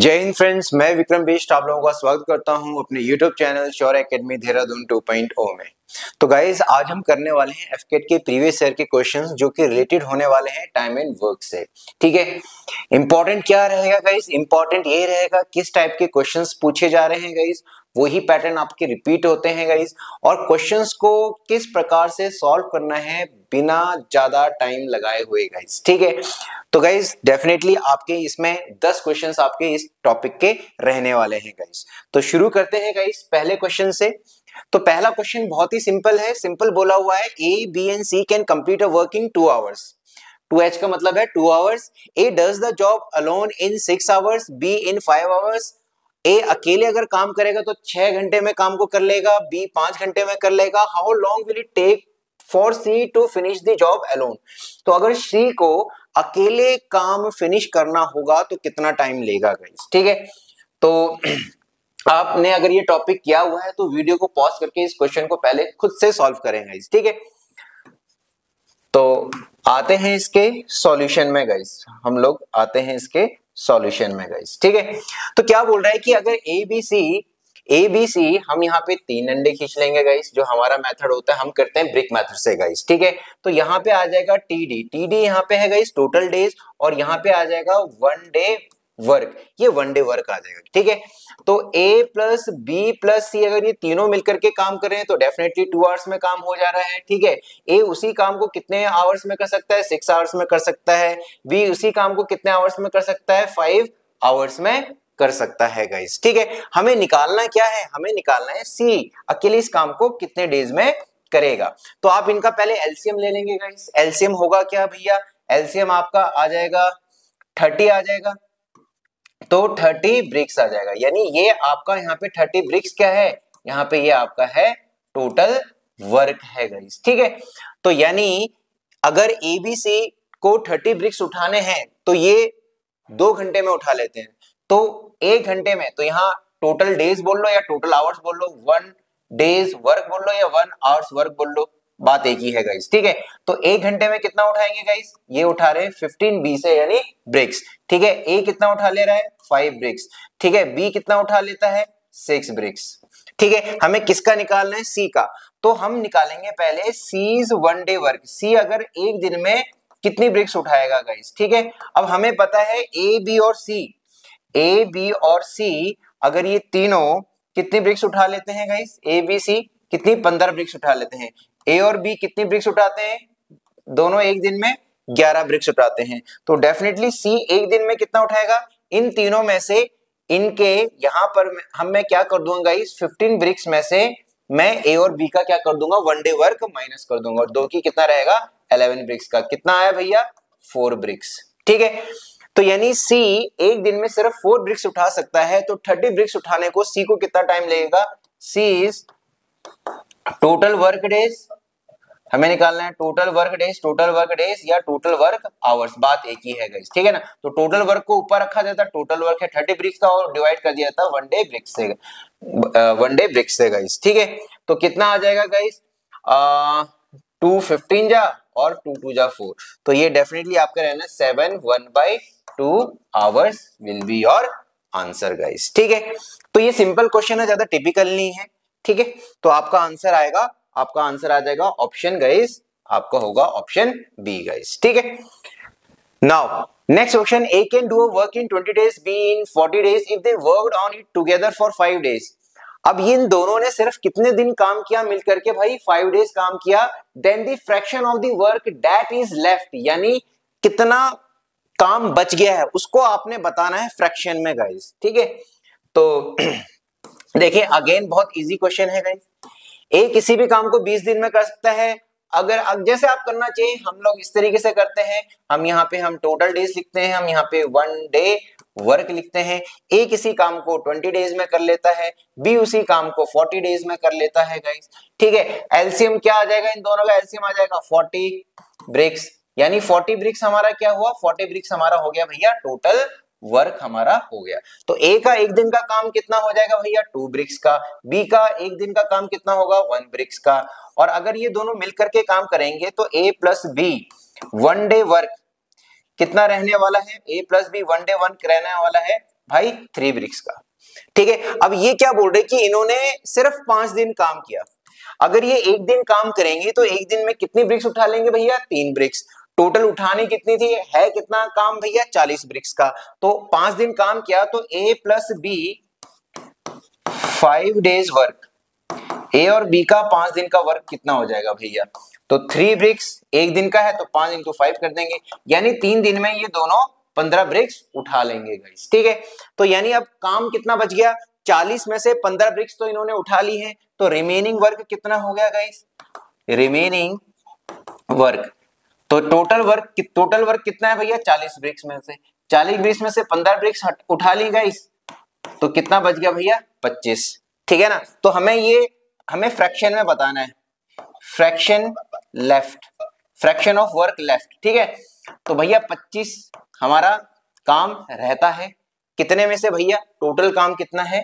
जय हिंद फ्रेंड्स, मैं विक्रम बेस्ट आप लोगों का स्वागत करता हूं अपने YouTube channel sure academy Dehradun 2.0 में। तो गाइस, आज हम करने वाले हैं एफकेट के प्रीवियस ईयर के क्वेश्चंस जो कि रिलेटेड होने वाले हैं टाइम एंड वर्क से। ठीक है, इंपॉर्टेंट क्या रहेगा गाइस? इंपॉर्टेंट ये रहेगा किस टाइप के क्वेश्चंस पूछे जा रहे हैं गाइस, वही पैटर्न आपके रिपीट होते हैं गाइस, और क्वेश्चंस को किस प्रकार से सॉल्व करना है बिना ज्यादा टाइम लगाए हुए गाइस। ठीक है, तो गाइस डेफिनेटली आपके इसमें 10 क्वेश्चंस आपके इस टॉपिक के रहने वाले हैं गाइस। तो शुरू करते हैं गाइस पहले क्वेश्चन से। तो पहला क्वेश्चन बहुत ही सिंपल है, सिंपल बोला हुआ है A B and C can complete a work in 2 hours. 2h का मतलब है 2 hours. A does the job alone in 6 hours, B in 5 hours. A अकेले अगर काम करेगा तो 6 घंटे में काम को कर लेगा, बी 5 घंटे में कर लेगा। How long will it take for C to finish the job alone. तो अगर सी को अकेले काम फिनिश करना होगा तो कितना टाइम लेगा गाइस। ठीक है, तो आपने अगर ये टॉपिक किया हुआ है तो वीडियो को पॉज करके इस क्वेश्चन को पहले खुद से सॉल्व करें गाइस। ठीक है, तो आते हैं इसके सॉल्यूशन में गाइस, हम लोग आते हैं इसके सॉल्यूशन में गाइस। ठीक है, तो क्या बोल रहा है कि अगर ए बी सी हम यहाँ पे 3 अंडे खींच लेंगे गाइस, जो हमारा मेथड होता है हम करते हैं ब्रिक मेथड से गाइस। ठीक है, तो यहाँ पे आ जाएगा टीडी यहाँ पे है गाइस टोटल डेज, और यहाँ पे आ जाएगा 1 डे वर्क, ये 1 डे वर्क आ जाएगा। ठीक है, तो ए प्लस बी प्लस सी अगर ये तीनों मिलकर के काम कर रहे हैं तो डेफिनेटली 2 आवर्स में काम हो जा रहा है। ठीक है, ए उसी काम को कितने आवर्स में कर सकता है? 6 आवर्स में कर सकता है। बी उसी काम को कितने आवर्स में कर सकता है? 5 आवर्स में कर सकता है गाइस। ठीक है, हमें निकालना क्या है? हमें निकालना है सी अकेले इस काम को कितने डेज में करेगा। तो आप इनका पहले एलसीएम ले लेंगे गाइस। एलसीएम होगा क्या भैया? एलसीएम आपका आ जाएगा 30 आ जाएगा, तो 30 ब्रिक्स आ जाएगा। यानी ये आपका यहाँ पे 30 ब्रिक्स क्या है? यहाँ पे ये आपका है टोटल वर्क है गाइस। ठीक है, तो यानी अगर एबीसी को 30 ब्रिक्स उठाने हैं तो ये 2 घंटे में उठा लेते हैं, तो 1 घंटे में, तो यहाँ टोटल डेज बोल लो या टोटल आवर्स बोल लो, 1 डेज वर्क बोल लो या 1 आवर्स वर्क बोल लो, बात एक ही है गाइस। ठीक है, तो 1 घंटे में कितना उठाएंगे गाइस? ये उठा रहे हैं 15 बी से यानी ब्रिक्स। ठीक है, ए कितना उठा ले रहा है? 5 ब्रिक्स। ठीक है, बी कितना उठा लेता है? 6 ब्रिक्स। ठीक है, हमें किसका निकालना है? सी का। तो हम निकालेंगे पहले सीज 1 डे वर्क। सी अगर एक दिन में कितनी ब्रिक्स उठाएगा गाइस। ठीक है, अब हमें पता है ए बी और सी अगर ये तीनों कितनी ब्रिक्स उठा लेते हैं गाइस? ए बी सी कितनी? 15 ब्रिक्स उठा लेते हैं। ए और बी कितनी ब्रिक्स उठाते हैं? दोनों एक दिन में 11 ब्रिक्स उठाते हैं। तो डेफिनेटली सी एक दिन में कितना उठाएगा? इन तीनों में से इनके यहाँ पर मैं क्या कर दूंगा गाइस? 15 ब्रिक्स में से मैं ए और बी का क्या कर दूंगा? 1 डे वर्क माइनस कर दूंगा, और 2 की कितना रहेगा? 11 ब्रिक्स का। कितना आया भैया? 4 ब्रिक्स। ठीक है, तो यानी सी एक दिन में सिर्फ 4 ब्रिक्स उठा सकता है, तो 30 ब्रिक्स उठाने को सी को कितना टाइम लगेगा? सी इज टोटल वर्क डेज, हमें निकालना है टोटल वर्क डेज या टोटल वर्क आवर्स, बात एक ही है गाइस। ठीक है ना, तो टोटल वर्क को ऊपर रखा जाता, टोटल वर्क है 30 ब्रिक्स का, और डिवाइड कर दिया था 1 डे ब्रिक्स से गाइस। ठीक है, तो कितना आ जाएगा गाइस? 2 15 जा और 2 2 जा 4, तो ये डेफिनेटली आपका रहना 7 1/2 hours will be your answer guys. ठीक है, तो ये सिंपल क्वेश्चन है, ज्यादा टिपिकल नहीं है। ठीक है, तो आपका आंसर आ जाएगा ऑप्शन गाइस, आपका होगा ऑप्शन बी गाइस। ठीक है, now next question, A can do a work in 20 days, B in 40 days if they worked on it together for 5 days. अब इन दोनों ने सिर्फ कितने दिन काम किया मिलकर के? भाई 5 डेज काम किया। Then the fraction of the work that is left, यानी कितना काम बच गया है उसको आपने बताना है फ्रैक्शन में गाइस। ठीक है, तो देखिए अगेन बहुत इजी क्वेश्चन है गाइस। ए किसी भी काम को 20 दिन में कर सकता है। अगर जैसे आप करना चाहिए, हम लोग इस तरीके से करते हैं, हम यहाँ पे हम टोटल डेज लिखते हैं, हम यहाँ पे 1 डे वर्क लिखते हैं। ए किसी काम को 20 डेज में कर लेता है, बी उसी काम को 40 डेज में कर लेता है गाइस। ठीक है, एलसीएम क्या आ जाएगा? इन दोनों का एलसीएम आ जाएगा 40 ब्रिक्स, यानी 40 ब्रिक्स हमारा क्या हुआ? 40 ब्रिक्स हमारा हो गया भैया टोटल वर्क हमारा हो गया। तो ए का एक दिन का काम कितना हो जाएगा भैया? 2 ब्रिक्स का। बी का एक दिन का काम कितना होगा? 1 ब्रिक्स का। और अगर ये दोनों मिलकर के काम करेंगे तो ए प्लस बी 1 डे वर्क कितना रहने वाला है? ए प्लस बी 1 डे वर्क रहने वाला है भाई 3 ब्रिक्स का। ठीक है, अब ये क्या बोल रहे कि इन्होंने सिर्फ 5 दिन काम किया। अगर ये एक दिन काम करेंगे तो एक दिन में कितनी ब्रिक्स उठा लेंगे भैया? 3 ब्रिक्स। टोटल उठानी कितनी थी? है कितना काम भैया? 40 ब्रिक्स का। तो 5 दिन काम किया तो A plus B 5 days work, A और बी का 5 दिन का वर्क कितना हो जाएगा भैया? तो 3 ब्रिक्स एक दिन का है तो 5 इंटू 5 कर देंगे, यानी 3 दिन में ये दोनों 15 ब्रिक्स उठा लेंगे गाइस। ठीक है, तो यानी अब काम कितना बच गया? 40 में से 15 ब्रिक्स तो इन्होंने उठा ली है, तो रिमेनिंग वर्क कितना हो गया गाइस? रिमेनिंग वर्क, तो टोटल वर्क कितना है भैया? 40 ब्रिक्स में से 15 ब्रिक्स उठा ली गाइस, तो कितना बच गया भैया? 25। ठीक है ना, तो हमें फ्रैक्शन में बताना है, फ्रैक्शन ऑफ वर्क लेफ्ट। ठीक है, तो भैया 25 हमारा काम रहता है कितने में से भैया? टोटल काम कितना है?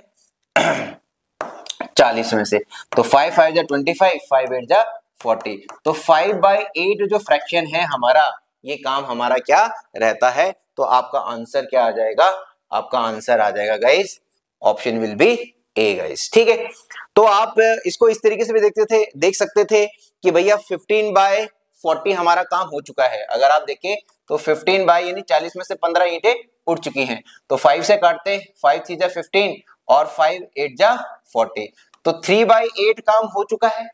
40 में से, तो 5 5 जा 25, 5 8 जा 40, तो 5/8 जो फ्रैक्शन है हमारा, ये काम हमारा क्या रहता है? तो आपका आंसर क्या आ जाएगा? आपका आंसर आ जाएगा guys, option will be A guys. ठीक है, तो आप इसको इस तरीके से भी देख सकते थे कि भैया 15/40 हमारा काम हो चुका है। अगर आप देखें तो 15 बाय यानी 40 में से 15 ईंटें उठ चुकी हैं, तो 5 से काटते, 5 3 जा 15 और 5 8 जा 40, तो 3/8 काम हो चुका है।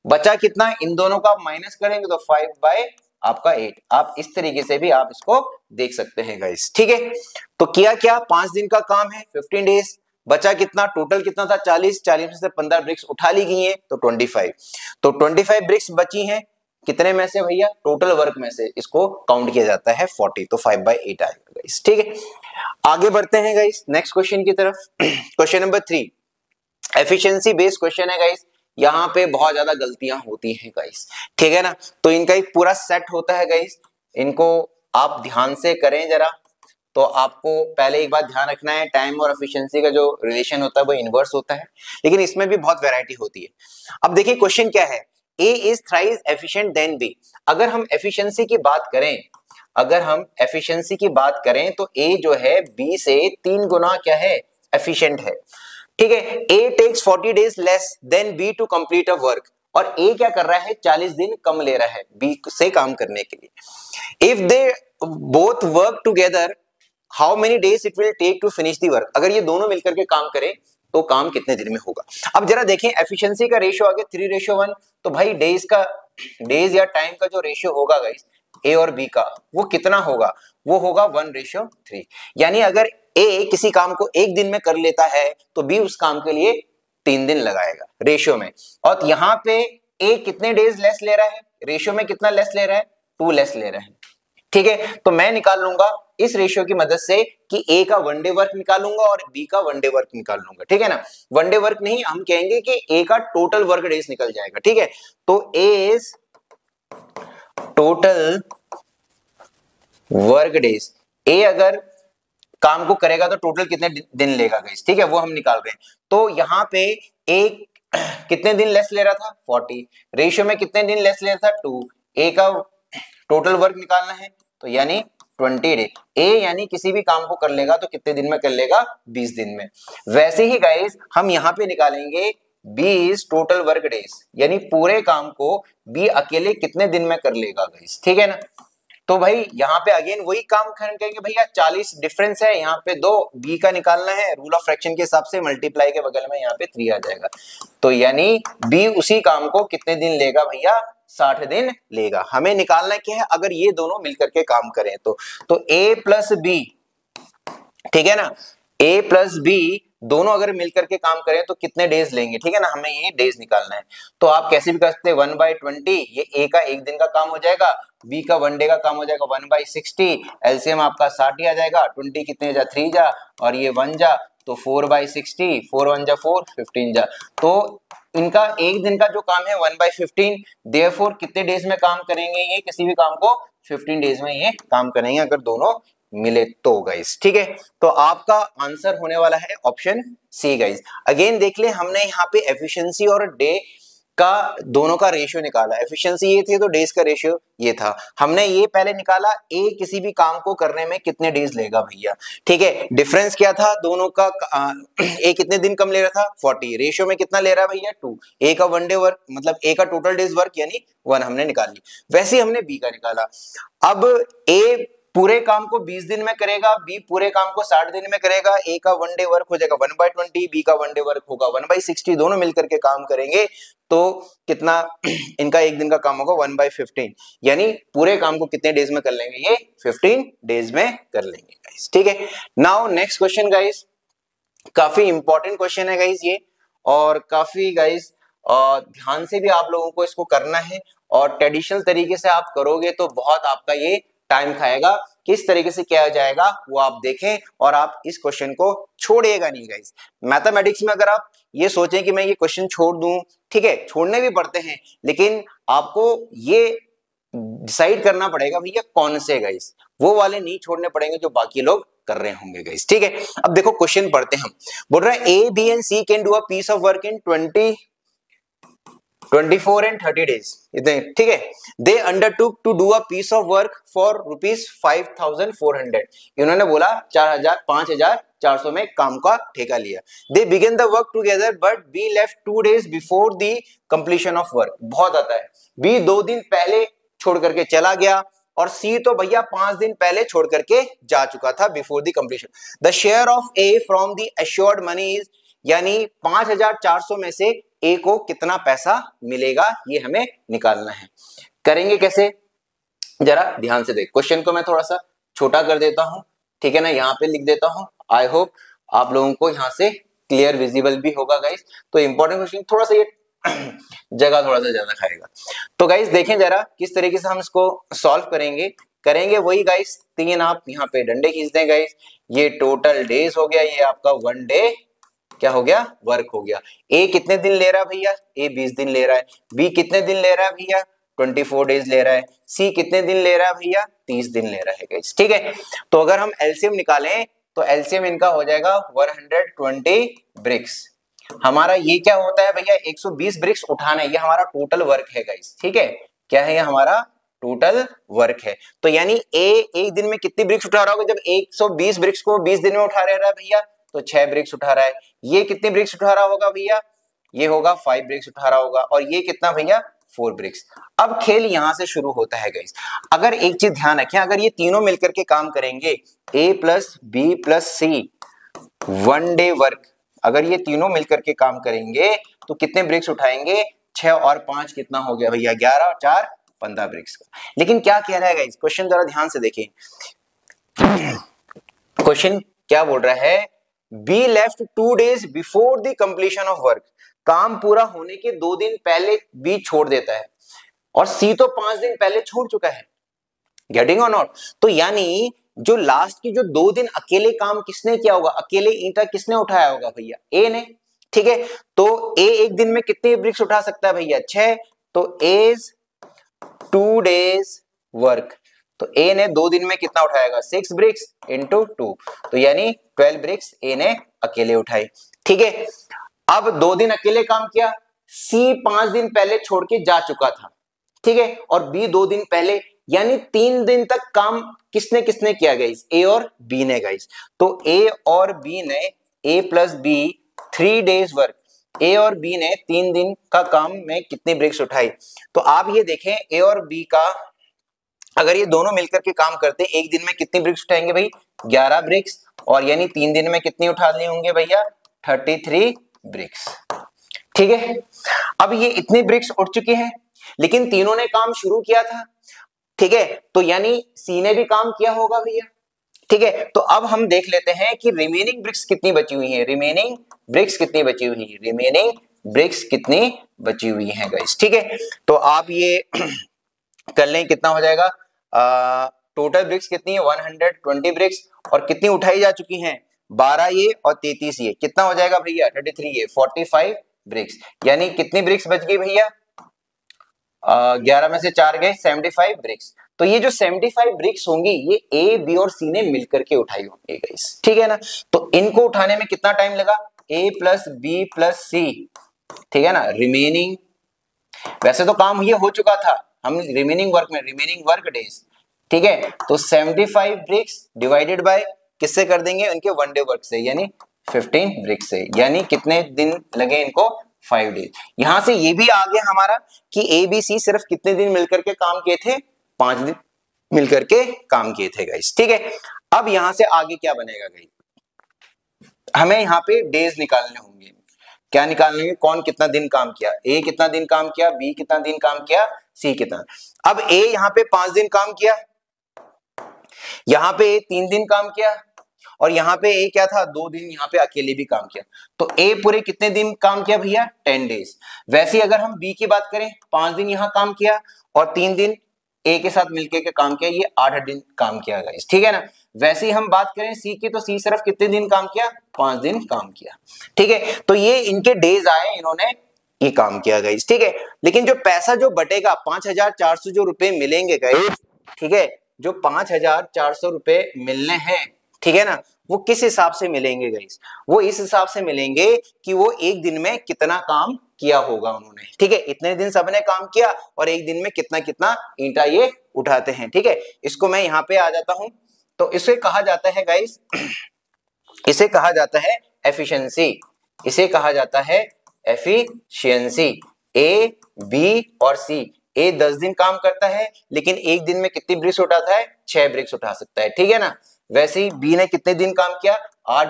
बचा कितना? इन दोनों का आप माइनस करेंगे तो 5/8। आप इस तरीके से भी आप इसको देख सकते हैं गाइस। ठीक है, तो किया क्या? 5 दिन का काम है, 15 डेज। बचा कितना? टोटल कितना था? 40 में से 15 ब्रिक्स उठा ली गई हैं तो 25, तो 25 ब्रिक्स बची हैं कितने में से भैया? टोटल वर्क में से इसको काउंट किया जाता है 40, तो 5/8 आएगा गाइस। ठीक है, आगे बढ़ते हैं गाइस नेक्स्ट क्वेश्चन की तरफ। Question number 3 efficiency based question है गाइस। यहाँ पे बहुत ज्यादा गलतियां होती हैं गाइस, ठीक है ना, तो इनका एक पूरा सेट होता है गाइस, इनको आप ध्यान से करें जरा। तो आपको पहले एक बात ध्यान रखना है, टाइम और एफिशिएंसी का जो रिलेशन होता है वो इनवर्स होता है, लेकिन इसमें भी बहुत वैरायटी होती है। अब देखिए क्वेश्चन क्या है, A is thrice efficient than B. अगर हम एफिशिएंसी की बात करें, तो ए जो है बी से 3 गुना क्या है? एफिशिएंट है। ठीक है, A takes 40 days less than B to complete a work, और ए क्या कर रहा है? 40 दिन कम ले रहा है बी से काम करने के लिए। If they both work together how many days it will take to finish the work. अगर ये दोनों मिलकर के काम करें तो काम कितने दिन में होगा? अब जरा देखें, एफिशिएंसी का रेशियो आ गया 3:1, तो भाई डेज या टाइम का जो रेशियो होगा गाइस ए और बी का, वो कितना होगा? वो होगा 1:3। यानी अगर ए किसी काम को एक दिन में कर लेता है तो बी उस काम के लिए 3 दिन लगाएगा रेशियो में। और यहाँ पे ए कितने डेज लेस ले रहा है? रेशियो में कितना लेस ले रहा है? 2 लेस ले रहा है। ठीक है, तो मैं निकाल लूंगा इस रेशियो की मदद से कि ए का 1 डे वर्क निकालूंगा और बी का 1 डे वर्क निकाल लूंगा। ठीक है ना, 1 डे वर्क नहीं, हम कहेंगे कि ए का टोटल वर्क डेज निकल जाएगा। ठीक है, तो ए इज टोटल वर्क डेज। ए अगर काम को करेगा तो टोटल कितने दिन लेगा गाइस? ठीक है, वो हम निकाल रहे हैं। तो यहाँ पे ए कितने दिन लेस ले रहा था? 40। रेशियो में कितने दिन लेस ले रहा था? 2। ए का टोटल वर्क निकालना है तो यानी 20 डे। ए यानी किसी भी काम को कर लेगा तो कितने दिन में कर लेगा? 20 दिन में। वैसे ही गाइस हम यहाँ पे निकालेंगे B is total work days, यानी पूरे काम को बी अकेले कितने दिन में कर लेगा गाइस। ठीक है ना, तो भाई यहाँ पे अगेन वही काम करेंगे भैया, 40 डिफरेंस है, यहाँ पे 2 बी का निकालना है, रूल ऑफ फ्रैक्शन के हिसाब से मल्टीप्लाई के बगल में यहाँ पे 3 आ जाएगा, तो यानी बी उसी काम को कितने दिन लेगा भैया? 60 दिन लेगा। हमें निकालना क्या है? अगर ये दोनों मिलकर के काम करें तो ए प्लस बी, ठीक है ना, ए प्लस बी दोनों अगर मिलकर के काम करें तो कितने डेज लेंगे? ठीक है ना, हमें ये डेज निकालना है। तो आप कैसे भी कर सकते हैं 1/20, ये ए का एक दिन का काम हो जाएगा, बी का 1 डे का काम हो जाएगा 1/60, एलसीएम आपका 60 ही आ जाएगा, 20 कितने जा 3 जा और ये 1 जा, तो 4/60, 4 1 जा 4, 15 जा, तो इनका एक दिन का जो काम है 1/15, देयरफॉर कितने डेज में काम करेंगे? ये किसी भी काम को 15 डेज में ये काम करेंगे अगर दोनों मिले तो गाइस। ठीक है, तो आपका आंसर होने वाला है ऑप्शन सी गाइस। अगेन देख ले, हमने यहाँ पे एफिशिएंसी और डे का दोनों का रेशियो निकाला, एफिशिएंसी ये थी तो डेज का रेशियो ये था। हमने ये पहले निकाला ए किसी भी काम को करने में कितने डेज लेगा भैया, ठीक है। डिफरेंस क्या था दोनों का, ए कितने दिन कम ले रहा था 40, रेशियो में कितना ले रहा है भैया 2, ए का 1 डे वर्क मतलब ए का टोटल डेज वर्क यानी 1 हमने निकाल ली। वैसे ही हमने बी का निकाला। अब ए पूरे काम को 20 दिन में करेगा, बी पूरे काम को 60 दिन में करेगा। ए का 1 डे वर्क हो जाएगा 1/20, बी का 1 डे वर्क होगा 1/60, दोनों मिलकर के काम करेंगे तो कितना इनका एक दिन का काम होगा 1/15, यानी पूरे काम को कितने डेज में कर लेंगे ये 15 डेज में कर लेंगे गाइस, ठीक है। नाउ नेक्स्ट क्वेश्चन गाइस, काफी इंपॉर्टेंट क्वेश्चन है गाइस ये, और काफी गाइस ध्यान से भी आप लोगों को इसको करना है, और ट्रेडिशनल तरीके से आप करोगे तो बहुत आपका ये टाइम खाएगा। किस तरीके से किया जाएगा वो आप देखें, और आप इस क्वेश्चन को छोड़िएगा नहीं गाइस। मैथमेटिक्स में अगर आप ये सोचें कि मैं ये क्वेश्चन छोड़ दूं, ठीक है, छोड़ने भी पड़ते हैं, लेकिन आपको ये डिसाइड करना पड़ेगा भैया कौन से गाइस, वो वाले नहीं छोड़ने पड़ेंगे जो बाकी लोग कर रहे होंगे गाइस, ठीक है। अब देखो क्वेश्चन पढ़ते हैं हम। बोल रहा है A B and C can do a piece of work in 24 and 30 days, इतने, ठीक है। They undertook to do a piece of work for ₹5,400, इन्होंने बोला 5,400 में काम का ठेका लिया। They begin the work together but B left 2 days before the completion of work, बहुत आता है। बी 2 दिन पहले छोड़ करके चला गया, और सी तो भैया 5 दिन पहले छोड़ करके जा चुका था before the completion. The share of A from the assured money is, यानी 5,400 में से ए को कितना पैसा मिलेगा ये हमें निकालना है। करेंगे कैसे, जरा ध्यान से देख। क्वेश्चन को मैं थोड़ा सा छोटा कर देता हूं, ठीक है ना, यहाँ पे लिख देता हूं। आई होप आप लोगों को यहाँ से क्लियर विजिबल भी होगा गाइस। तो इंपॉर्टेंट क्वेश्चन, थोड़ा सा ये जगह थोड़ा सा ज्यादा खाएगा। तो गाइस देखें जरा किस तरीके से हम इसको सॉल्व करेंगे वही गाइस, 3 आप यहाँ पे डंडे खींच दें गाइस। ये टोटल डेज हो गया, ये आपका 1 डे क्या हो गया वर्क हो गया। ए कितने दिन ले रहा है भैया, ए 20 दिन ले रहा है। बी कितने दिन ले रहा है भैया 24 डेज ले रहा है। सी कितने दिन ले रहा है भैया 30 दिन ले रहा है गाइस, ठीक है। तो अगर हम एलसीएम निकालें तो एलसीएम इनका हो जाएगा 120 ब्रिक्स। हमारा ये क्या होता है भैया 120 ब्रिक्स उठाना है, ये हमारा टोटल वर्क है गाइस, ठीक है। क्या है ये हमारा टोटल वर्क है। तो यानी ए एक दिन में कितनी ब्रिक्स उठा रहा होगा, जब 120 ब्रिक्स को 20 दिन में उठा रहा है भैया तो 6 ब्रिक्स उठा रहा है। ये कितनी ब्रिक्स उठा रहा होगा भैया, ये होगा 5 ब्रिक्स उठा रहा होगा, और ये कितना भैया 4 ब्रिक्स। अब खेल यहां से शुरू होता है गाइस। अगर एक चीज ध्यान रखें, अगर ये तीनों मिलकर के काम करेंगे ए प्लस बी प्लस सी 1 डे वर्क, अगर ये तीनों मिलकर के काम करेंगे तो कितने ब्रिक्स उठाएंगे 6 और 5 कितना हो गया भैया 11 और 4 15 ब्रिक्स का। लेकिन क्या कह रहा है गाइस, क्वेश्चन जरा ध्यान से देखिए। क्वेश्चन क्या बोल रहा है, B left 2 days before the completion of work, काम पूरा होने के 2 दिन पहले बी छोड़ देता है, और सी तो 5 दिन पहले छोड़ चुका है। गेटिंग और नॉट। तो यानी जो लास्ट की जो 2 दिन अकेले काम किसने किया होगा, अकेले ईंटा किसने उठाया होगा भैया ए ने, ठीक है। तो ए एक दिन में कितने ब्रिक्स उठा सकता है भैया 6, तो एज 2 days वर्क, तो ए ने 2 दिन में कितना उठाएगा 6 ब्रिक्स इंटू 2, तो यानी 12 ब्रिक्स ए ने अकेले उठाई, ठीक है। अब 2 दिन अकेले काम किया, सी 5 दिन पहले छोड़ के जा चुका था, ठीक है, और बी 2 दिन पहले, यानी 3 दिन तक काम किसने किसने किया गाइस, ए और बी ने गाइस। तो ए और बी ने, ए plus B 3 days work, A और बी ने 3 दिन का काम में कितनी ब्रिक्स उठाई। तो आप ये देखें ए और बी का, अगर ये दोनों मिलकर के काम करते एक दिन में कितनी ब्रिक्स उठाएंगे भाई 11 ब्रिक्स, और यानी 3 दिन में कितनी उठा लिए होंगे भैया 33 ब्रिक्स, ठीक है। अब ये इतनी ब्रिक्स उठ चुकी हैं, लेकिन तीनों ने काम शुरू किया था, ठीक है, तो यानी सी ने भी काम किया होगा भैया, ठीक है। तो अब हम देख लेते हैं कि रिमेनिंग ब्रिक्स कितनी बची हुई है, रिमेनिंग ब्रिक्स कितनी बची हुई है, रिमेनिंग ब्रिक्स कितनी बची हुई है गाइस, ठीक है। तो आप ये कर लें, कितना हो जाएगा टोटल ब्रिक्स कितनी है 120 ब्रिक्स, और कितनी उठाई जा चुकी हैं 12 ये और 33 ये, कितना हो जाएगा भैया 33 ये 45 ब्रिक्स, यानी कितनी ब्रिक्स बच गई भैया 11 में से 4 गए 75 ब्रिक्स। तो ये जो 75 ब्रिक्स होंगी ये ए बी और सी ने मिलकर के उठाई होंगी गाइस, ठीक है ना। तो इनको उठाने में कितना टाइम लगा, ए प्लस बी प्लस सी, ठीक है ना, रिमेनिंग वैसे तो काम ये हो चुका था, हम रिमेनिंग वर्क डेज, ठीक है, तो 75 ब्रिक्स डिवाइडेड बाय किससे कर देंगे, उनके 1 डे वर्क से, यानी 15 ब्रिक्स से, यानी कितने दिन लगे इनको, 5 डेज। यहां से ये भी आ गया हमारा कि ए बी सी सिर्फ कितने दिन मिलकर के काम किए थे, 5 दिन मिलकर के काम किए थे गाइस, ठीक है। अब यहां से आगे क्या बनेगा गाइस, हमें यहाँ पे डेज निकालने होंगे। क्या निकालने, कौन कितना दिन काम किया, ए कितना दिन काम किया, बी कितना दिन काम किया, सी कितना। अब ए यहाँ पे 5 दिन काम किया, यहाँ पे ए 3 दिन काम किया, और यहाँ पे ए क्या था, 2 दिन यहाँ पे अकेले भी काम किया, तो ए पूरे कितने दिन काम किया भैया, 10 डेज। वैसे अगर हम बी की बात करें, 5 दिन यहाँ काम किया और 3 दिन ए के साथ मिलके के काम किया, ये 8 दिन काम किया गाइस, ठीक है ना। वैसे ही हम बात करें सी की, तो सी सिर्फ कितने दिन काम किया, 5 दिन काम किया, ठीक है। तो ये इनके डेज आए, इन्होंने ये काम किया गाइस, ठीक है। लेकिन जो पैसा जो बटेगा 5400 जो रुपए मिलेंगे गाइस, ठीक है, जो 5400 रुपए मिलने हैं, ठीक है ना, वो किस हिसाब से मिलेंगे गाइस, वो इस हिसाब से मिलेंगे कि वो एक दिन में कितना काम किया होगा उन्होंने, ठीक है। इतने दिन सबने काम किया और एक दिन में कितना कितना ईंटा ये उठाते हैं, ठीक है। इसको मैं यहाँ पे आ जाता हूं, तो इसे कहा जाता है गाइस, इसे कहा जाता है एफिशिएंसी, इसे कहा जाता है एफिशिएंसी। ए बी और सी, ए 10 दिन काम करता है लेकिन एक दिन में कितनी ब्रिक्स उठाता है, 6 ब्रिक्स उठा सकता है, ठीक है ना। वैसे ही बी ने कितने दिन काम किया, 8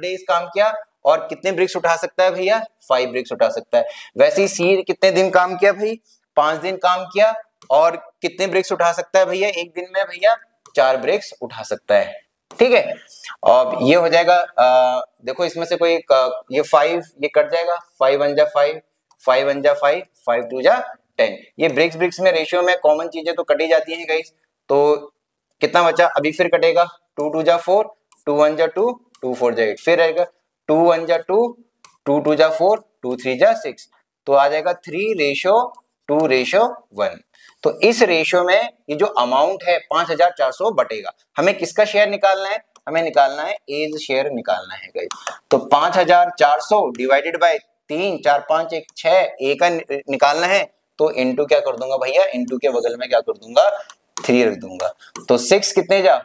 डेज काम किया, और कितने ब्रिक्स उठा सकता है भैया, 5 ब्रिक्स उठा सकता है। वैसे ही सी कितने दिन काम किया भाई, 5 दिन काम किया, और कितने ब्रिक्स उठा सकता है भैया, एक दिन में भैया 4 ब्रिक्स उठा सकता है, ठीक है। और ये हो जाएगा, देखो इसमें से कोई ये 5 ये कट जाएगा, 5 1 जा 5, 5 1 जा 5, 5 2 जा 10। ये ब्रिक्स में रेशियो में कॉमन चीजें तो कटी जाती हैं गाइस, तो कितना बचा, अभी फिर कटेगा, 2 2 जा 4, 2 1 जा 2, 2 4 जा 8, फिर रहेगा 2 1 जा 2, 2 2 जा 4, 2 3 जा 6, तो आ जाएगा 3:2:1। तो इस रेशियो में ये जो अमाउंट है 5400 बटेगा। हमें किसका शेयर निकालना है, हमें निकालना है एज शेयर निकालना है गाइस। तो 5400 डिवाइडेड बाय 3, 4 5 1 6, ए का निकालना है, तो इनटू क्या कर दूंगा भैया, इनटू के बगल में क्या कर दूंगा, 3 रख दूंगा। तो 6 कितने जा,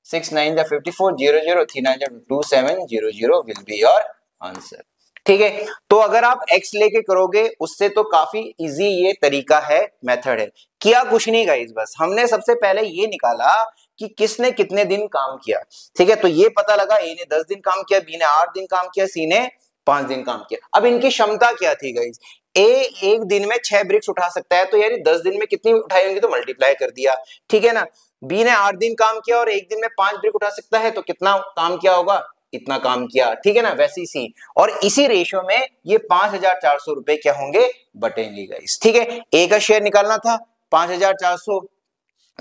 6 9 जा 54, 0 0, 3 9 जा 2 7 0 0 विल बी योर आंसर, ठीक है। तो अगर आप x लेके करोगे उससे तो काफी इजी ये तरीका है, मेथड है। किया कुछ नहीं गाइस, बस हमने सबसे पहले ये निकाला कि किसने कितने दिन काम किया, ठीक है। तो ये पता लगा, ए ने 10 दिन काम किया, बी ने 8 दिन काम किया, सी ने 5 दिन काम किया। अब इनकी क्षमता क्या थी गाइस, ए एक दिन में 6 ब्रिक्स उठा सकता है, तो यानी 10 दिन में कितनी उठाई होंगी, तो मल्टीप्लाई कर दिया, ठीक है ना। बी ने 8 दिन काम किया और एक दिन में 5 ब्रिक उठा सकता है, तो कितना काम किया होगा, इतना काम किया, ठीक है ना। वैसे सी, और इसी रेशियो में ये 5400 रुपए क्या होंगे, बटेंगे गाइस, ठीक है। ए का शेयर निकालना था, 5400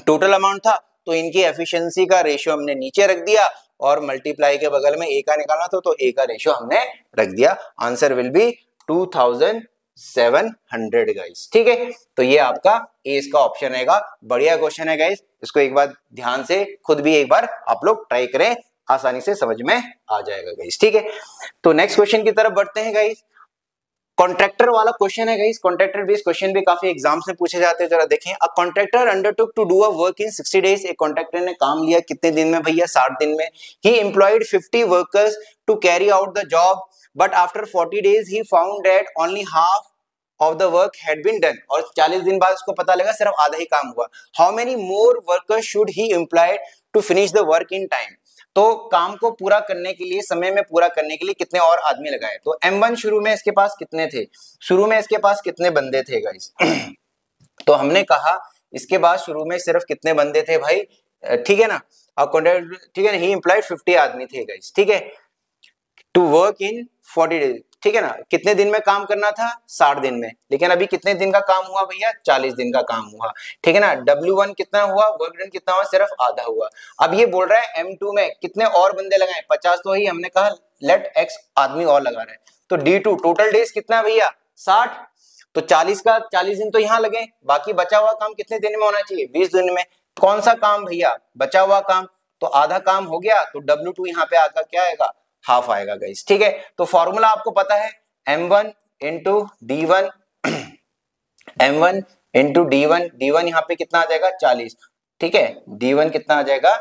टोटल अमाउंट था, तो इनकी एफिशिएंसी का रेशियो हमने नीचे रख दिया, और मल्टीप्लाई के बगल में ए का निकालना था, तो ए का रेशियो हमने रख दिया। आंसर विल बी 2700 गाइस, ठीक है। तो ये आपका ए इसका ऑप्शन रहेगा। बढ़िया क्वेश्चन है गाइस, इसको एक बार ध्यान से खुद भी एक बार आप लोग ट्राई करें, आसानी से समझ में आ जाएगा गाइस, ठीक है। तो नेक्स्ट क्वेश्चन की तरफ बढ़ते हैं गाइस। कॉन्ट्रैक्टर वाला क्वेश्चन है गाइस, कॉन्ट्रैक्टर बेस्ड क्वेश्चन भी काफी एग्जाम्स में पूछे जाते हैं, जरा देखें। A contractor undertook to do a work in 60 days, एक कॉन्ट्रैक्टर ने काम लिया कितने दिन में भैया, 60 दिन में। He employed 50 workers to carry out the job, but after 40 days he found that only half of the work had been done, और 40 दिन बाद उसको पता लगा सिर्फ आधा ही काम हुआ। How many more workers should he employ to finish the work in time, तो काम को पूरा करने के लिए, समय में पूरा करने के लिए कितने और आदमी लगाए। तो M1 शुरू में इसके पास कितने थे, शुरू में इसके पास कितने बंदे थे गाइस तो हमने कहा इसके बाद शुरू में सिर्फ कितने बंदे थे भाई, ठीक है ना, ठीक है ना, ही एम्प्लॉयड 50 आदमी थे गाइस, ठीक है, टू वर्क इन 40 डेज, ठीक है ना। कितने दिन में काम करना था, 60 दिन में, लेकिन अभी कितने दिन का काम हुआ भैया, 40 दिन का काम हुआ, ठीक है ना। W1 कितना हुआ, वर्क डन कितना हुआ, सिर्फ आधा हुआ। अब ये बोल रहा है M2 में कितने और बंदे लगाए, 50 तो ही हमने कहा, लेट X आदमी और लगा रहे हैं, तो D2 टोटल डेज कितना है भैया, 60, तो 40 का 40 दिन तो यहाँ लगे, बाकी बचा हुआ काम कितने दिन में होना चाहिए, 20 दिन में। कौन सा काम भैया, बचा हुआ काम, तो आधा काम हो गया, तो W2 यहाँ पे आकर क्या आएगा, हाफ आएगा गाइस, ठीक है। तो फॉर्मूला आपको पता है, M1 into D1 m1 into d1, d1 यहाँ पे कितना आ जाएगा 40, ठीक है, d1 कितना आ जाएगा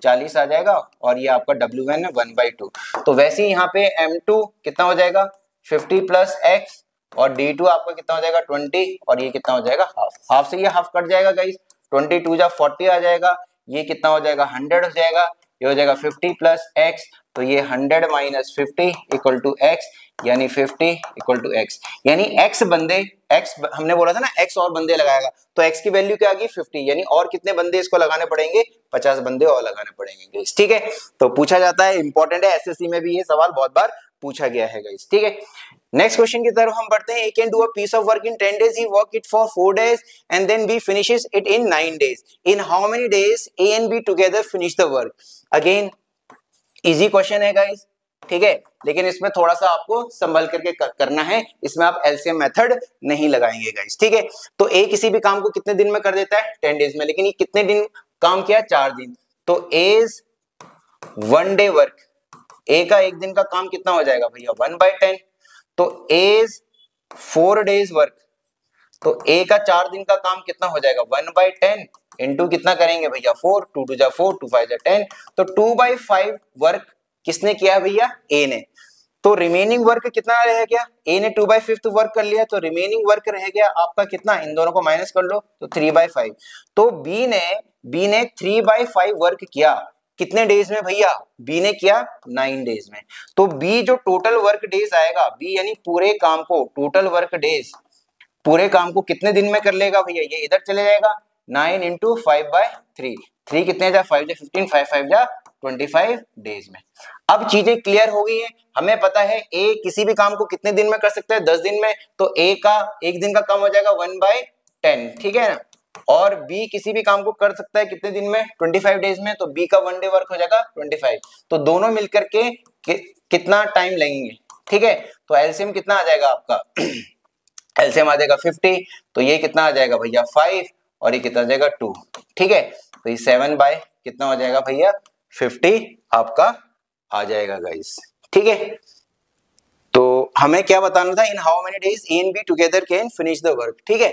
40 आ जाएगा, और ये आपका w1 है 1/2। तो वैसे ही यहाँ पे m2 कितना हो जाएगा 50 प्लस x, और d2 आपका कितना हो जाएगा 20, और ये कितना हो जाएगा हाफ, हाफ से ये हाफ कट जाएगा गाइस, 22 जा 40 आ जाएगा, ये कितना हो जाएगा 100 हो जाएगा, ये हो जाएगा 50 प्लस x, तो ये 100 माइनस 50 इक्वल टू x, यानी 50 इक्वल टू x, यानी x बंदे, x हमने बोला था ना x और बंदे लगाएगा, तो x की वैल्यू क्या आ गई 50, यानी और कितने बंदे इसको लगाने पड़ेंगे 50 बंदे और लगाने पड़ेंगे गाइस, ठीक है। तो पूछा जाता है, इंपॉर्टेंट है, एसएससी में भी ये सवाल बहुत बार पूछा गया है गाइस, ठीक है। नेक्स्ट क्वेश्चन की तरफ हम बढ़ते हैं। A can do a piece of work in 10 days, he work it for 4 days and then B finishes it in 9 days. In how many days A and B together finish the work? Again easy question है guys, ठीक है, लेकिन इसमें थोड़ा सा आपको संभल करके करना है, इसमें आप एलसीएम मेथड नहीं लगाएंगे गाइस, ठीक है। तो ए किसी भी काम को कितने दिन में कर देता है 10 डेज में, लेकिन ये कितने दिन काम किया 4 दिन, तो एज 1 डे वर्क, ए का एक दिन का काम कितना हो जाएगा भैया 1/10, तो एज 4 डेज वर्क, तो ए का 4 दिन का काम कितना हो जाएगा 1/10 इंटू कितना करेंगे भैया 4, 2 2 जा 4, 2 5 जा 10, तो 2/5 वर्क किसने किया भैया ए ने, तो रिमेनिंग वर्क कितना रह गया, ए ने 2/5 वर्क कर लिया, तो रिमेनिंग वर्क रह गया आपका कितना, इन दोनों को माइनस कर लो तो 3/5, तो बी ने 3/5 वर्क किया कितने डेज में भैया, बी ने किया 9 डेज में, तो बी जो टोटल वर्क डेज आएगा, बी यानी पूरे काम को टोटल वर्क डेज, पूरे काम को कितने दिन में कर लेगा भैया, ये इधर चले जाएगा 9 इंटू 5/3, 3 कितने जा 5 जा 15, 5 5 जा 25 डेज में। अब चीजें क्लियर हो गई हैं, हमें पता है ए किसी भी काम को कितने दिन में कर सकता है 10 दिन में, तो ए का एक दिन का काम हो जाएगा 1/10, ठीक है ना, और बी किसी भी काम को कर सकता है कितने दिन में 25 डेज में, तो बी का 1 डे वर्क हो जाएगा 25, तो दोनों मिलकर के कितना टाइम लगेंगे, ठीक है। तो एलसीएम कितना आ जाएगा आपका एलसीएम आ जाएगा 50, तो ये कितना आ जाएगा भैया 5, और ये कितना आ जाएगा 2, ठीक है, तो ये 7 बाय कितना हो जाएगा भैया 50 आपका आ जाएगा गाइस, ठीक है। तो हमें क्या बताना था, in how many days A and B together can finish the work, ठीक है,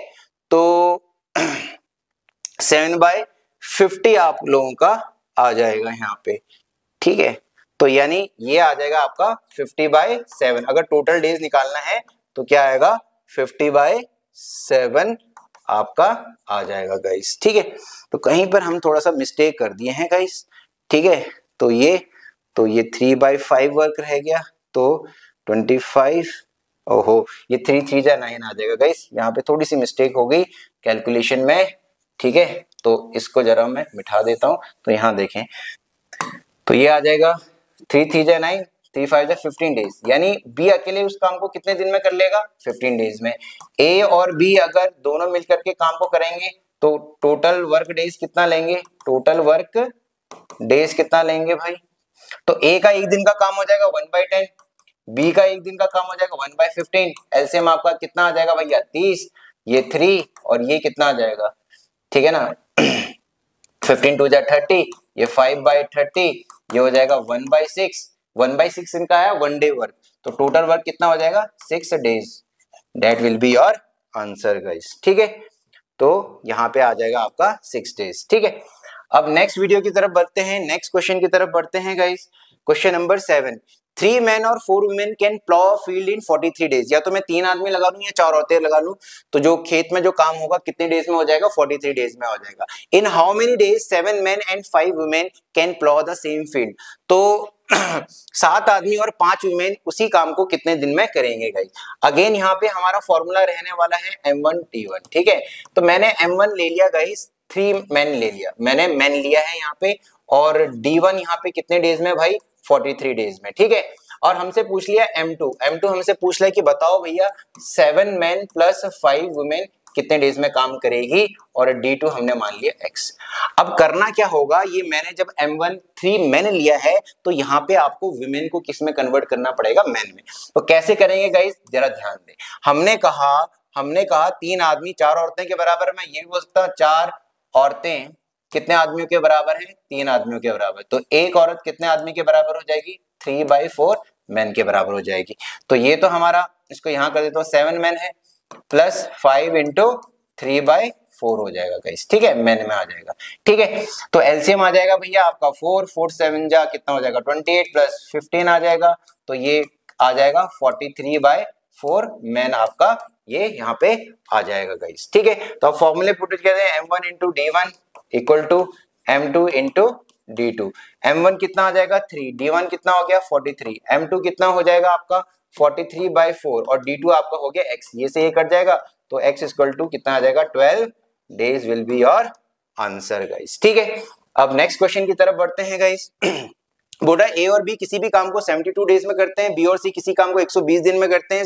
तो 7/50 आप लोगों का आ जाएगा यहाँ पे, ठीक है, तो यानी ये आ जाएगा आपका 50/7, अगर टोटल डेज निकालना है तो क्या आएगा 50/7 आपका आ जाएगा गाइस, ठीक है। तो कहीं पर हम थोड़ा सा मिस्टेक कर दिए हैं गाइस, ठीक है, तो ये 3/5 वर्क रह गया, तो 25, ओहो ये 3 3 जा 9 आ जाएगा गाइस, यहाँ पे थोड़ी सी मिस्टेक हो गई कैलकुलेशन में, ठीक है, तो इसको जरा मैं मिटा देता हूं, तो यहाँ देखें, तो ये आ जाएगा 3 3 जा 9, 3 5 जा 15 डेज, यानी बी अकेले उस काम को कितने दिन में कर लेगा 15 डेज में, ए और बी अगर दोनों मिलकर के काम को करेंगे तो टोटल वर्क डेज कितना लेंगे, टोटल वर्क डेज कितना लेंगे भाई, तो ए का एक दिन का काम हो जाएगा 1/10, बी का एक दिन का काम हो जाएगा 1/15, एलसीएम आपका कितना आ जाएगा भैया 30, ये 3 और ये कितना आ जाएगा, ठीक है ना 15 2 जा 30, ये 5/30, ये हो जाएगा 1/6, 1/6 इनका है 1 डे वर्क, तो टोटल वर्क कितना हो जाएगा 6 days, that will be your answer guys, ठीक है, तो यहाँ पे आ जाएगा आपका 6 डेज, ठीक है। अब नेक्स्ट वीडियो की तरफ बढ़ते हैं, नेक्स्ट क्वेश्चन की तरफ बढ़ते हैं गाइस, क्वेश्चन नंबर 7, 3 men और 4 women can plough field in 43 days, या तो मैं 3 आदमी लगा लूं या 4 औरतें लगा लूं, तो जो खेत में जो काम होगा कितने डेज में हो जाएगा 43 डेज में हो जाएगा। In how many days 7 men and 5 women can plough the same field, तो 7 आदमी और 5 वुमेन उसी काम को कितने दिन में करेंगे गाइस। अगेन यहाँ पे हमारा फॉर्मूला रहने वाला है M1 T1, ठीक है, तो मैंने M1 ले लिया गाइस, 3 men ले लिया, मैंने men लिया है यहाँ पे, और D1 यहाँ पे कितने डेज में भाई 43 डेज में, ठीक है, और हमसे पूछ लिया M2 हमसे पूछ लिया कि बताओ भैया 7 men प्लस 5 वुमेन कितने डेज में काम करेगी, और D2 हमने मान लिया X। अब करना क्या होगा, ये मैंने जब M1 3 men लिया है, तो यहाँ पे आपको वुमेन को किस में कन्वर्ट करना पड़ेगा मैन में, तो कैसे करेंगे गाइस जरा ध्यान दें। हमने कहा 3 आदमी 4 औरतें के बराबर, मैं ये भी बोल सकता हूँ 4 औरतें कितने आदमियों के बराबर है 3 आदमियों के बराबर, तो एक औरत कितने आदमी के बराबर हो जाएगी 3/4 मैन के बराबर हो जाएगी। तो ये तो हमारा, इसको यहाँ कर देता हूँ 7 मैन है, प्लस 5 इंटू 3/4 हो जाएगा गाइस, ठीक है, मैन में आ जाएगा, ठीक है। तो एलसीएम आ जाएगा भैया आपका 4 4 7 जा कितना हो जाएगा 28 प्लस 15 आ जाएगा, तो ये आ जाएगा 43/4 मैन आपका ये यहाँ पे आ जाएगा गाइस, ठीक है। तो अब फॉर्मूले पुट करते हैं m1 into d1 equal to m2 into d2। m1 कितना आ जाएगा 3, d1 कितना हो गया 43, m2 कितना हो जाएगा आपका 43/4 और d2 आपका हो गया x, ये से ये कट जाएगा तो x इक्वल टू कितना आ जाएगा 12 days will be your answer guys, ठीक है। अब नेक्स्ट क्वेश्चन की तरफ बढ़ते हैं गाइस। बोल रहा है ए और बी किसी भी काम को 72 डेज में करते हैं, बी और सी किसी काम को 120 दिन में करते हैं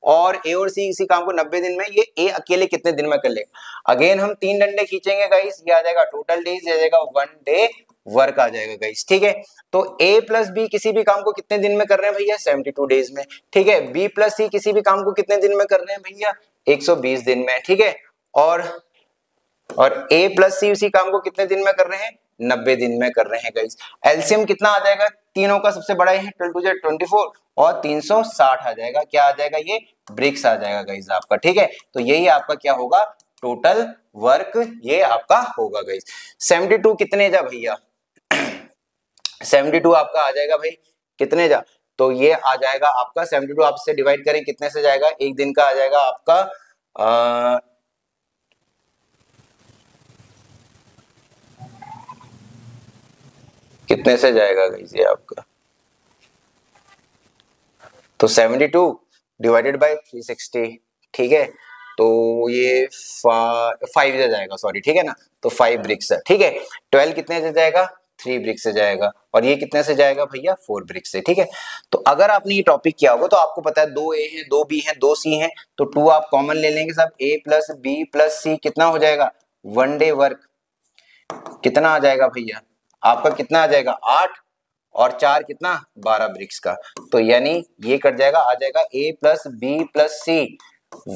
और ए और सी किसी काम को 90 दिन में, ये ए अकेले कितने दिन में कर लेगा। अगेन हम 3 डंडे खींचेंगे गाइस, ये आ जाएगा टोटल डेज, आ जाएगा 1 डे वर्क आ जाएगा गाइस, ठीक है। तो ए प्लस बी किसी भी काम को कितने दिन में कर रहे हैं भैया 72 डेज में, ठीक है। बी प्लस सी किसी भी काम को कितने दिन में कर रहे हैं भैया 120 दिन में, ठीक है। और ए प्लस सी उसी काम को कितने दिन में कर रहे हैं 90 दिन में कर रहे हैं गाइस। एलसीएम कितना आ जाएगा, तीनों का सबसे बड़ा है 12 2 24 और 360 आ जाएगा, क्या आ जाएगा ये ब्रिक्स आ जाएगा गाइस आपका, ठीक है। तो यही आपका क्या होगा टोटल वर्क ये आपका होगा गाइस। 72 कितने जा भैया 72 आपका आ जाएगा भाई कितने जा, तो ये आ जाएगा आपका 72 आपसे डिवाइड करें कितने से जाएगा, एक दिन का आ जाएगा आपका कितने से जाएगा गाइस ये आपका, तो 72 डिवाइडेड बाय 360, ठीक है। तो ये 5 से जाएगा सॉरी, ठीक है ना, तो 5 ब्रिक्स है, ठीक है। 12 कितने से जाएगा 3 ब्रिक्स से जाएगा और ये कितने से जाएगा भैया 4 ब्रिक्स से, ठीक है। तो अगर आपने ये टॉपिक किया होगा तो आपको पता है 2 ए है 2 बी है 2 सी है, तो 2 आप कॉमन ले लेंगे सब, ए प्लस बी प्लस सी कितना हो जाएगा 1 डे वर्क कितना आ जाएगा भैया आपका, कितना आ जाएगा 8 और 4 कितना 12 ब्रिक्स का, तो यानी ये कट जाएगा आ जाएगा ए प्लस बी प्लस सी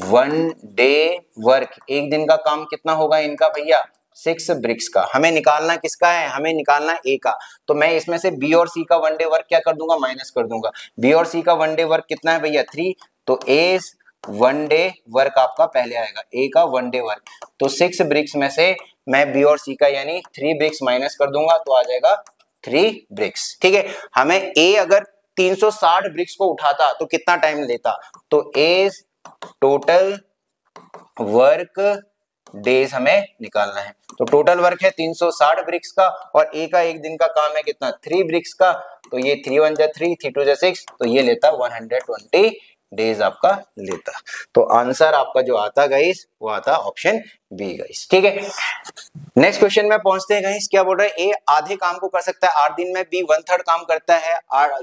1 डे वर्क, एक दिन का काम कितना होगा इनका भैया 6 ब्रिक्स का। हमें निकालना किसका है, हमें निकालना ए का, तो मैं इसमें से बी और सी का 1 डे वर्क क्या कर दूंगा माइनस कर दूंगा। बी और सी का 1 डे वर्क कितना है भैया 3, तो ए 1 डे वर्क आपका पहले आएगा, ए का 1 डे वर्क, तो 6 ब्रिक्स में से मैं बी और सी का यानी 3 ब्रिक्स माइनस कर दूंगा तो आ जाएगा 3 ब्रिक्स, ठीक है। हमें ए अगर 360 ब्रिक्स को उठाता तो कितना टाइम लेता, तो ए टोटल वर्क डेज हमें निकालना है, तो टोटल वर्क है 360 ब्रिक्स का और ए का एक दिन का काम है कितना 3 ब्रिक्स का, तो ये 3 1 जा 3 3 2 जा 6, तो ये लेता 120 डेज आपका लेता। तो आंसर आपका जो आता गाइस वो आता ऑप्शन बी गाइस, ठीक है। नेक्स्ट क्वेश्चन में पहुंचते हैं गाइस, क्या बोल रहा है ए आधे काम को कर सकता है 8 दिन में, बी 1/3 काम करता है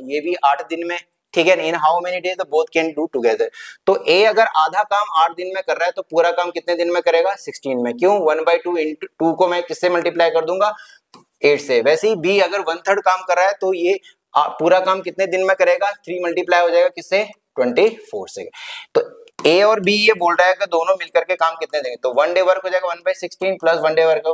ये भी 8 दिन में, ठीक है। In how many days the both can do together, तो ए अगर आधा काम 8 दिन में कर रहा है तो पूरा काम कितने दिन में करेगा 16 में, क्यों 1/2 इंटू 2 को मैं किससे मल्टीप्लाई कर दूंगा 8 से। वैसे ही बी अगर 1/3 काम कर रहा है तो ये पूरा काम कितने दिन में करेगा 3 मल्टीप्लाई हो जाएगा किससे 24 से। तो ए और बी ये बोल रहा है कि दोनों मिलकर के काम कितने देंगे, तो 1 डे वर्क हो जाएगा 1/16 प्लस 1 डे वर्क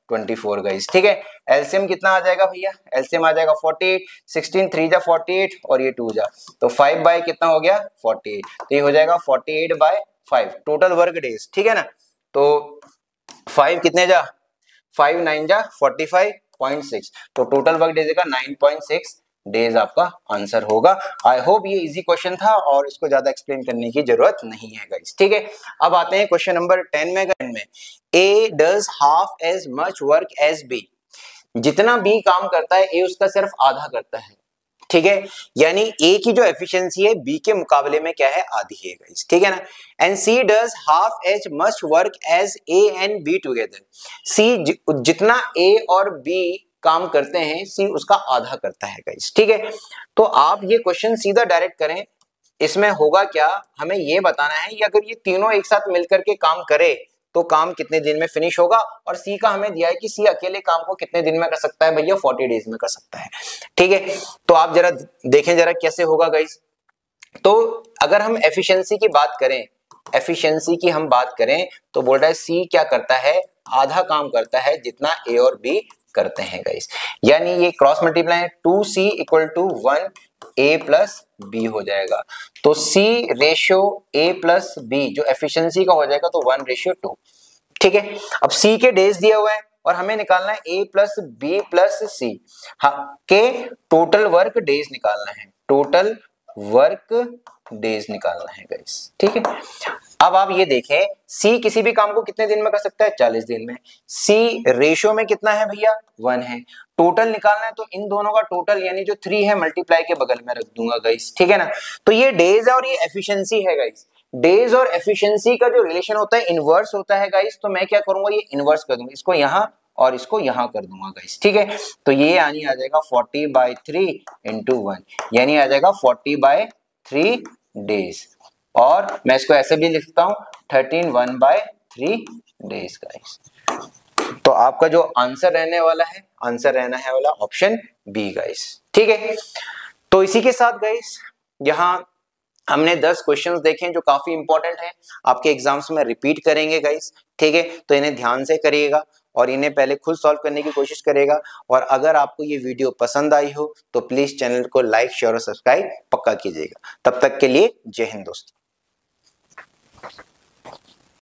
1/24 गाइस, ठीक है। एलसीएम कितना आ जाएगा भैया, एलसीएम आ जाएगा 48, 16 3 जा 48 और ये 2 जा, तो 5 बाय कितना हो गया 48, तो ये हो जाएगा 48/5 टोटल वर्क डेज, ठीक है ना। तो 5 कितने जा 5 9 जा 45.6, तो टोटल वर्क डेज का 9.6 डेज आपका आंसर होगा। आई होप ये इजी क्वेश्चन था और इसको ज्यादा एक्सप्लेन करने की जरूरत नहीं है गाइस, ठीक है। अब आते हैं क्वेश्चन नंबर 10 में A does half as much work as B, जितना बी काम करता है ए उसका सिर्फ आधा करता है, ठीक है। यानी ए की जो एफिशिएंसी है बी के मुकाबले में क्या है आधी है गाइस, ठीक है ना। And C does half as much work as A and B together, C जितना ए और बी काम करते हैं सी उसका आधा करता है गाइस, ठीक है। तो आप ये क्वेश्चन सीधा डायरेक्ट करें, इसमें होगा क्या हमें ये बताना है कि अगर ये तीनों एक साथ मिलकर के काम करे तो काम कितने दिन में फिनिश होगा, और सी का हमें दिया है कि सी अकेले काम को कितने दिन में कर सकता है भैया 40 डेज में कर सकता है, ठीक है। तो आप जरा देखें जरा कैसे होगा गाइस। तो अगर हम एफिशिएंसी की बात करें, एफिशिएंसी की हम बात करें तो बोल रहा है सी क्या करता है आधा काम करता है जितना ए और बी करते हैं गाइस, यानी ये cross multiply 2c equal to 1 A plus B हो जाएगा। तो C ratio A plus B जो एफिशिएंसी का हो जाएगा तो 1:2। ठीक है, अब सी के डेज दिए हुए हैं और हमें निकालना है ए प्लस बी प्लस सी के टोटल वर्क डेज निकालना है, टोटल वर्क डेज निकालना है गाइस। ठीक है, अब आप ये देखें सी किसी भी काम को कितने दिन में कर सकता है, 40 दिन में। सी रेशियो में कितना है भैया, 1 है। टोटल निकालना है तो इन दोनों का टोटल यानी जो 3 है मल्टीप्लाई के बगल में रख दूंगा गाइस। ठीक है ना, तो ये डेज है और ये एफिशिएंसी है गाइस। डेज और एफिशिएंसी का जो रिलेशन होता है इनवर्स होता है गाइस, तो मैं क्या करूंगा, ये इनवर्स कर दूंगा, इसको यहां और इसको यहां कर दूंगा गाइस। ठीक है, तो ये यानी आ जाएगा 40/3 × 1 यानी आ जाएगा 40/3 डेज। और मैं इसको ऐसे भी लिखता हूं 13 डेज गाइस। तो आपका जो आंसर रहने वाला है, आंसर रहना है वाला ऑप्शन बी गाइस। ठीक है, तो इसी के साथ गाइस यहां हमने 10 क्वेश्चंस देखे जो काफी इंपॉर्टेंट है, आपके एग्जाम्स में रिपीट करेंगे गाइस। ठीक है, तो इन्हें ध्यान से करिएगा और इन्हें पहले खुद सॉल्व करने की कोशिश करेगा। और अगर आपको ये वीडियो पसंद आई हो तो प्लीज चैनल को लाइक शेयर और सब्सक्राइब पक्का कीजिएगा। तब तक के लिए जय हिंद दोस्तों।